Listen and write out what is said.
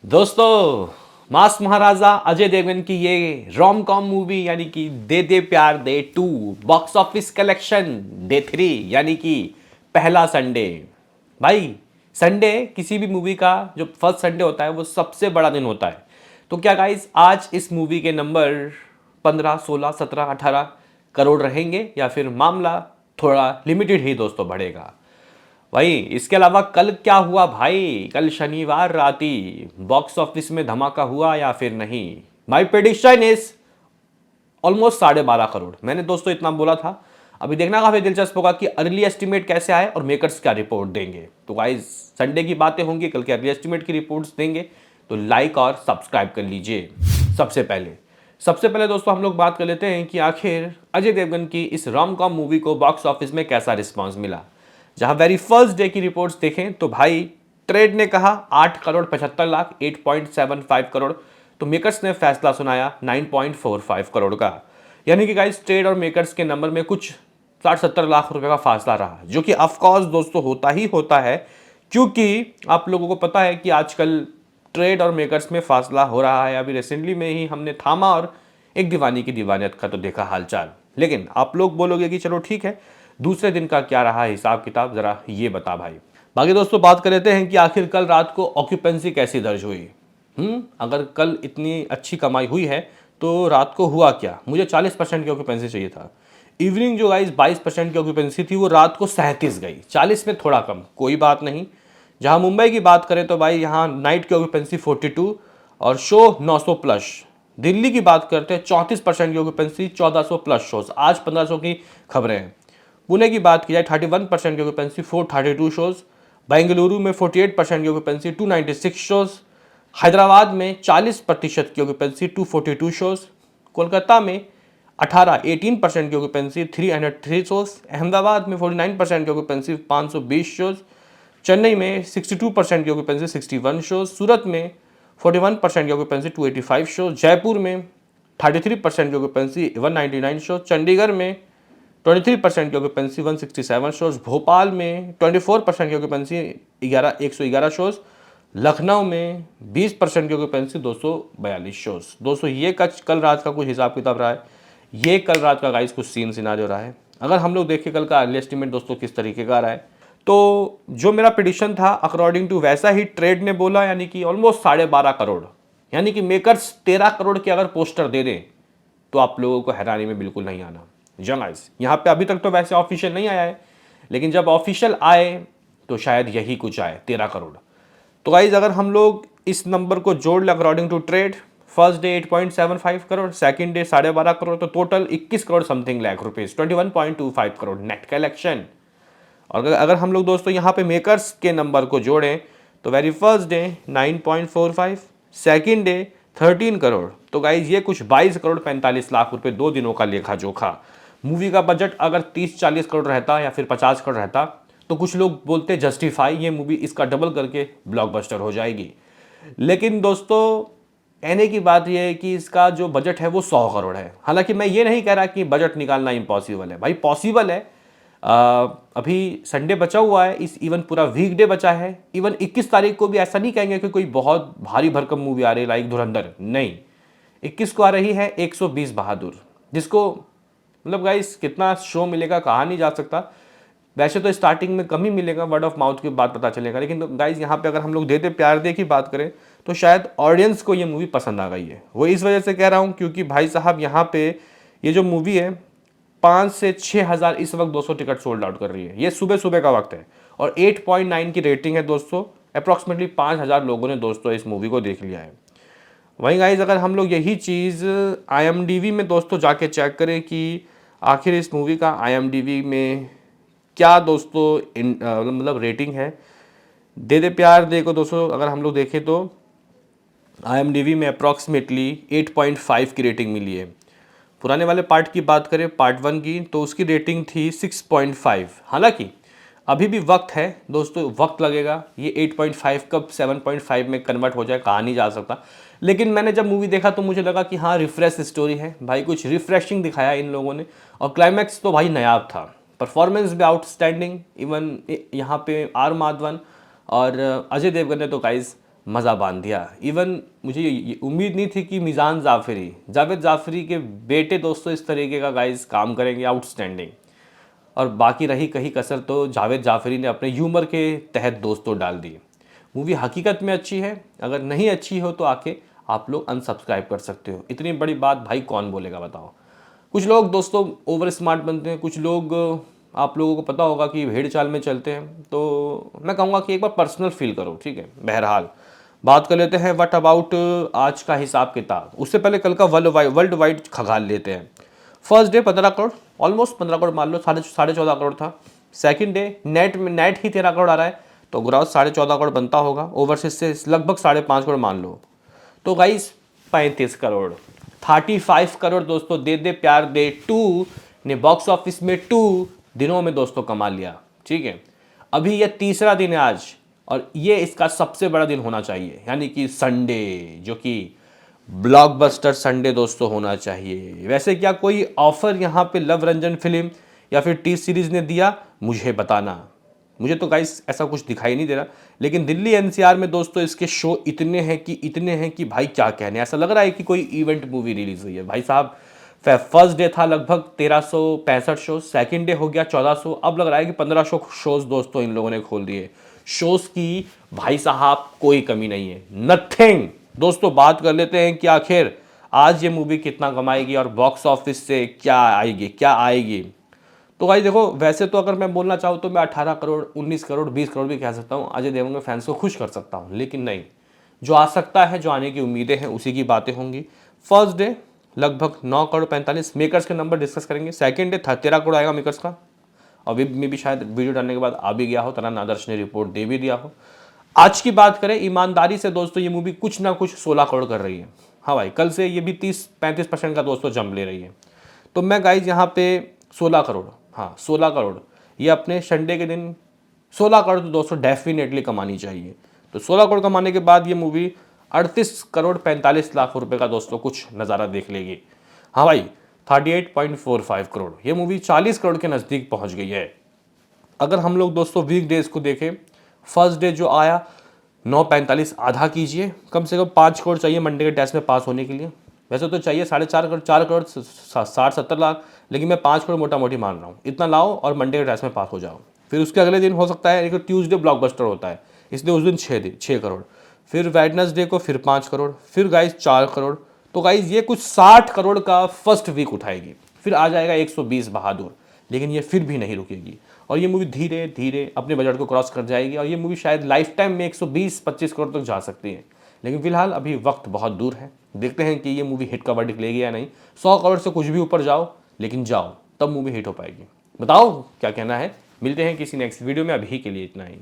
दोस्तों, मास महाराजा अजय देवगन की ये रोम कॉम मूवी यानी कि दे दे प्यार दे 2 बॉक्स ऑफिस कलेक्शन डे 3 यानी कि पहला संडे। भाई, संडे किसी भी मूवी का जो फर्स्ट संडे होता है वो सबसे बड़ा दिन होता है। तो क्या गाइस, आज इस मूवी के नंबर 15, 16, 17, 18 करोड़ रहेंगे या फिर मामला थोड़ा लिमिटेड ही दोस्तों बढ़ेगा। भाई, इसके अलावा कल क्या हुआ भाई? कल शनिवार राती बॉक्स ऑफिस में धमाका हुआ या फिर नहीं? माई प्रेडिक्शन इज ऑलमोस्ट 12.5 करोड़। मैंने दोस्तों इतना बोला था। अभी देखना काफी दिलचस्प होगा कि अर्ली एस्टिमेट कैसे आए और मेकर्स क्या रिपोर्ट देंगे। तो गाइस, संडे की बातें होंगी, कल के अर्ली एस्टिमेट की रिपोर्ट्स देंगे, तो लाइक और सब्सक्राइब कर लीजिए। सबसे पहले दोस्तों हम लोग बात कर लेते हैं कि आखिर अजय देवगन की इस रोम कॉम मूवी को बॉक्स ऑफिस में कैसा रिस्पांस मिला। जहां वेरी फर्स्ट डे की रिपोर्ट्स देखें तो भाई, ट्रेड ने कहा 8 करोड़ 75 लाख 8.75 करोड़, तो मेकर्स ने फैसला सुनाया 9.45 करोड़ का। यानी कि गाइस, ट्रेड और मेकर्स के नंबर में कुछ 60-70 लाख रुपए का फासला रहा, जो कि ऑफकोर्स दोस्तों होता ही होता है, क्योंकि आप लोगों को पता है कि आजकल ट्रेड और मेकर्स में फासला हो रहा है। अभी रिसेंटली में ही हमने थामा और एक दीवानी की दीवानियत का तो देखा हालचाल। लेकिन आप लोग बोलोगे कि चलो ठीक है, दूसरे दिन का क्या रहा हिसाब किताब, जरा ये बता भाई। बाकी दोस्तों बात कर लेते हैं कि आखिर कल रात को ऑक्यूपेंसी कैसी दर्ज हुई। अगर कल इतनी अच्छी कमाई हुई है तो रात को हुआ क्या? मुझे 40% की ऑक्यूपेंसी चाहिए था। इवनिंग जो गाइस 22% की ऑक्यूपेंसी थी, वो रात को 37 गई, 40 में थोड़ा कम, कोई बात नहीं। जहां मुंबई की बात करें तो भाई यहाँ नाइट की ऑक्यूपेंसी 42 और शो 900 प्लस। दिल्ली की बात करते हैं 34% की ऑक्यूपेंसी, 1400 प्लस शोज, आज 1500 की खबरें हैं। पुणे की बात की जाए 31% की ऑक्यूपेंसी, 432 शोज। बेंगलुरु में 48% की ऑक्यूपेंसी, 296 शोज। हैदराबाद में 40% की ऑक्यूपेंसी, 242 शोज। कोलकाता में 18% की ऑक्यूपेंसी, 303 शोज। अहमदाबाद में 49% की ऑक्यूपेंसी, 520 शोज। चेन्नई में 62% की ऑक्यूपेंसी, 61 शोज। सूरत में 41% की ऑक्यूपेंसी, 285 शोज। जयपुर में 33% की ऑक्यूपेंसी, 199 शोज। चंडीगढ़ में 23% की ऑक्यूपेंसी, 167 शोज। भोपाल में 24% की ऑक्यूपेंसी, 111 शोज। लखनऊ में 20% की ऑक्यूपेंसी, 242 शोज। दोस्तों ये कल रात का कुछ हिसाब किताब रहा है। ये कल रात का गाइस कुछ सीन सिनारियो रहा है। अगर हम लोग देखें कल का अर्ली एस्टिमेट दोस्तों किस तरीके का रहा है, तो जो मेरा प्रिडिक्शन था अकॉर्डिंग टू वैसा ही ट्रेड ने बोला, यानी कि ऑलमोस्ट 12.5 करोड़। यानी कि मेकर्स 13 करोड़ के अगर पोस्टर दे दें तो आप लोगों को हैरानी में बिल्कुल नहीं आना। जंगाइज यहाँ पे अभी तक तो वैसे ऑफिशियल नहीं आया है, लेकिन जब ऑफिशियल आए तो शायद यही कुछ आए, 13 करोड़। तो गाइज अगर हम लोग इस नंबर को जोड़ लें according to trade, first day 8.75 crore, second day 12.5 crore, तो total 21 crore something lakh rupees, 21.25 crore net collection. और अगर हम लोग दोस्तों यहाँ पे मेकर्स के नंबर को जोड़ें तो very first day 9.45, second day 13 crore, तो गाइज ये कुछ 22 करोड़ 45 लाख रुपए 2 दिनों का लेखा जोखा। मूवी का बजट अगर 30-40 करोड़ रहता या फिर 50 करोड़ रहता तो कुछ लोग बोलते जस्टिफाई, ये मूवी इसका डबल करके ब्लॉकबस्टर हो जाएगी। लेकिन दोस्तों कहने की बात यह है कि इसका जो बजट है वो 100 करोड़ है। हालांकि मैं ये नहीं कह रहा कि बजट निकालना इम्पॉसिबल है, भाई पॉसिबल है। अभी संडे बचा हुआ है, इस इवन पूरा वीकडे बचा है। इवन 21 तारीख को भी ऐसा नहीं कहेंगे कि कोई बहुत भारी भरकम मूवी आ रही है लाइक धुरंधर, नहीं। 21 को आ रही है 120 बहादुर, जिसको मतलब गाइस कितना शो मिलेगा कहा नहीं जा सकता। वैसे तो स्टार्टिंग में कम ही मिलेगा, वर्ड ऑफ माउथ की बात पता चलेगा, लेकिन तो गाइस यहाँ पे अगर हम लोग दे दे प्यार दे की बात करें तो शायद ऑडियंस को ये मूवी पसंद आ गई है। वो इस वजह से कह रहा हूँ क्योंकि भाई साहब यहाँ पे ये जो मूवी है 5 से 6 हज़ार इस वक्त 200 टिकट सोल्ड आउट कर रही है। ये सुबह सुबह का वक्त है और 8.9 की रेटिंग है दोस्तों। अप्रॉक्सीमेटली 5,000 लोगों ने दोस्तों इस मूवी को देख लिया है। वहीं गाइज अगर हम लोग यही चीज़ IMDb में दोस्तों जाके चेक करें कि आखिर इस मूवी का IMDb में क्या दोस्तों मतलब रेटिंग है, दे दे प्यार दे को दोस्तों अगर हम लोग देखें तो IMDb में अप्रॉक्सीमेटली 8.5 की रेटिंग मिली है। पुराने वाले पार्ट की बात करें, पार्ट 1 की, तो उसकी रेटिंग थी 6.5। हालांकि अभी भी वक्त है दोस्तों, वक्त लगेगा, ये 8.5 कब 7.5 में कन्वर्ट हो जाए कहा नहीं जा सकता। लेकिन मैंने जब मूवी देखा तो मुझे लगा कि हाँ रिफ्रेश स्टोरी है भाई, कुछ रिफ्रेशिंग दिखाया इन लोगों ने। और क्लाइमैक्स तो भाई नायाब था, परफॉर्मेंस भी आउटस्टैंडिंग। इवन यहाँ पे आर माधवन और अजय देवगन ने तो गाइस मज़ा बांध दिया। इवन मुझे ये उम्मीद नहीं थी कि मीज़ान जाफ़री, जावेद जाफ़री के बेटे दोस्तों इस तरीके का गाइस काम करेंगे, आउटस्टैंडिंग। और बाकी रही कहीं कसर तो जावेद जाफ़री ने अपने ह्यूमर के तहत दोस्तों डाल दी। मूवी हकीकत में अच्छी है, अगर नहीं अच्छी हो तो आके आप लोग अनसब्सक्राइब कर सकते हो। इतनी बड़ी बात भाई कौन बोलेगा बताओ। कुछ लोग दोस्तों ओवर स्मार्ट बनते हैं, कुछ लोग आप लोगों को पता होगा कि भेड़ चाल में चलते हैं। तो मैं कहूँगा कि एक बार पर्सनल फील करो, ठीक है। बहरहाल बात कर लेते हैं व्हाट अबाउट आज का हिसाब किताब। उससे पहले कल का वर्ल्ड वाइड खगाल लेते हैं। First day 15 crore, almost 15 crore मान लो, साढ़े 14 करोड़ था। सेकंड डे नेट ही 13 करोड़ आ रहा है, तो ग्रॉस 14.5 करोड़ बनता होगा। ओवरसीज से लगभग 5.5 करोड़ मान लो, तो गाइस 35 करोड़, 35 करोड़ दोस्तों दे दे प्यार दे 2 ने बॉक्स ऑफिस में 2 दिनों में दोस्तों कमा लिया, ठीक है। अभी ये तीसरा दिन है आज, और ये इसका सबसे बड़ा दिन होना चाहिए, यानी कि संडे, जो कि ब्लॉकबस्टर संडे दोस्तों होना चाहिए। वैसे क्या कोई ऑफर यहाँ पे लव रंजन फिल्म या फिर टी सीरीज ने दिया, मुझे बताना। मुझे तो गाइस ऐसा कुछ दिखाई नहीं दे रहा, लेकिन दिल्ली एनसीआर में दोस्तों इसके शो इतने हैं कि भाई क्या कहने। ऐसा लग रहा है कि कोई इवेंट मूवी रिलीज हुई है भाई साहब। फर्स्ट डे था लगभग 1365 शो, सेकंड डे हो गया 1400, अब लग रहा है कि 1500 शोज दोस्तों इन लोगों ने खोल दिए। शोज की भाई साहब कोई कमी नहीं है, नथिंग। दोस्तों बात कर लेते हैं कि आखिर आज ये मूवी कितना कमाएगी और बॉक्स ऑफिस से क्या आएगी। तो भाई देखो, वैसे तो अगर मैं बोलना चाहूँ तो मैं 18 करोड़, 19 करोड़, 20 करोड़ भी कह सकता हूँ, अजय देवगन के फैंस को खुश कर सकता हूँ। लेकिन नहीं, जो आ सकता है, जो आने की उम्मीदें हैं, उसी की बातें होंगी। फर्स्ट डे लगभग 9 करोड़ 45, मेकर्स के नंबर डिस्कस करेंगे। सेकंड डे 13 करोड़ आएगा मेकर्स का, अभी में भी शायद वीडियो डालने के बाद आ भी गया हो, तरान आदर्श ने रिपोर्ट दे भी दिया हो। आज की बात करें ईमानदारी से दोस्तों, ये मूवी कुछ ना कुछ 16 करोड़ कर रही है। हाँ भाई, कल से ये भी 30-35% का दोस्तों जंप ले रही है। तो मैं गाइज यहाँ पे 16 करोड़, हाँ 16 करोड़, ये अपने संडे के दिन 16 करोड़ तो दोस्तों डेफिनेटली कमानी चाहिए। तो 16 करोड़ कमाने के बाद ये मूवी 38 करोड़ 45 लाख रुपए का दोस्तों कुछ नज़ारा देख लेगी। हाँ भाई, 38.45 करोड़, ये मूवी 40 करोड़ के नज़दीक पहुंच गई है। अगर हम लोग दोस्तों वीक डेज को देखें, फर्स्ट डे जो आया 9.45, आधा कीजिए, कम से कम 5 करोड़ चाहिए मंडे के टेस्ट में पास होने के लिए। वैसे तो चाहिए 4.5 करोड़, 4 करोड़ 60-70 लाख, लेकिन मैं 5 करोड़ मोटा मोटी मान रहा हूँ। इतना लाओ और मंडे के टेस्ट में पास हो जाओ। फिर उसके अगले दिन हो सकता है, एक ट्यूसडे ब्लॉकबस्टर होता है, इसलिए उस दिन 6 करोड़, फिर वेडनेसडे को फिर 5 करोड़, फिर गाइज 4 करोड़। तो गाइज ये कुछ 60 करोड़ का फर्स्ट वीक उठाएगी, फिर आ जाएगा 120 बहादुर, लेकिन ये फिर भी नहीं रुकेगी। और ये मूवी धीरे धीरे अपने बजट को क्रॉस कर जाएगी, और ये मूवी शायद लाइफ टाइम में 120-25 करोड़ तक जा सकती है। लेकिन फिलहाल अभी वक्त बहुत दूर है, देखते हैं कि ये मूवी हिट का वर्डिक्ट लेगी या नहीं। 100 करोड़ से कुछ भी ऊपर जाओ, लेकिन जाओ, तब मूवी हिट हो पाएगी। बताओ क्या कहना है। मिलते हैं किसी नेक्स्ट वीडियो में, अभी के लिए इतना ही।